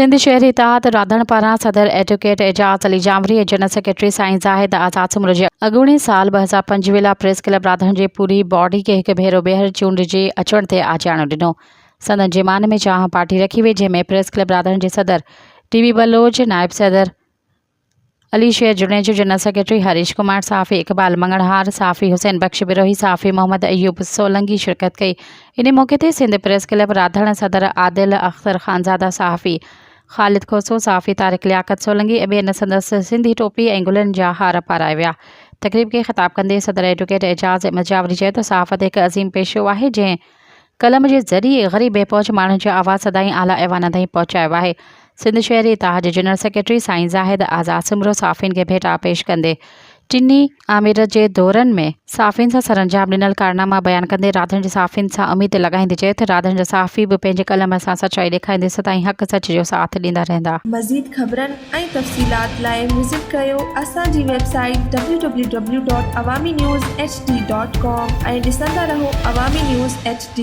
सिंध शहरी इतिहाद राधण पारां सदर एडवोकेट एजाज़ अली जामरी ऐं जनरल सेक्रेटरी साईं ज़ाहिद आज़ाद सिमरो जे अॻूणे साल 2025 लाइ प्रेस क्लब राधण जे पूरी बॉडी खे हिकु भेरो ॿीहर चूंड जे अचण ते आजाणो ॾिनो। सदन जे मान में चाह पार्टी रखी वई, जंहिंमें प्रेस क्लब राधण जे सदर टीवी बलोच, नायब सदर अली शेर जुनेजो, जनरल सेक्रेटरी हरीश कुमार, साफ़ी इकबाल मंगड़हार, साफ़ी हुसैन बख्श बिरोही, साफ़ी मोहम्मद अयूब सोलंगी शिरकत कई। इन मौके ते सिंध प्रेस क्लब राधण सदर आदिल अख्तर खानज़ादा, साफ़ी ख़ालिद खोसो, साफ़ी तारिक लियाकत सोलंगी ऐं ॿियनि संदसि सिंधी टोपी ऐं गुलनि जा हार पाराए विया। तक़रीब खे ख़िताब कंदे सदर एडवोकेट एजाज़ अहमद जावरी चयो त सहाफ़त हिकु अज़ीम पेशो आहे जंहिं कलम जे ज़रिए ग़रीब बेपहुच माण्हुनि जो आवाज़ सदाईं आला ऐवान ताईं पहुचायो आहे। सिंध शहरी इतिहाद जे जनरल सेक्रेटरी साईं ज़ाहिद आज़ाद सिमरो साफ़िन खे भेटा पेश कंदे टिनी आमिर जे दौरनि में साफ़िन सां सरंजाम ॾिनल कारनामा बयानु कंदे राधण जे साफ़िन सां उमीद लॻाईंदे चयो त राधण जा साफ़ी बि पंहिंजे कलम सां सचाई ॾेखारींदे सदाईं हक़ सच जो साथ ॾींदा रहंदा। मज़ीद ख़बरनि ऐं तफ़सीलात लाइ विज़िट कयो असांजी वेबसाइट www.awamiNewsHD.com ऐं ॾिसंदा रहो अवामी न्यूज़ HD।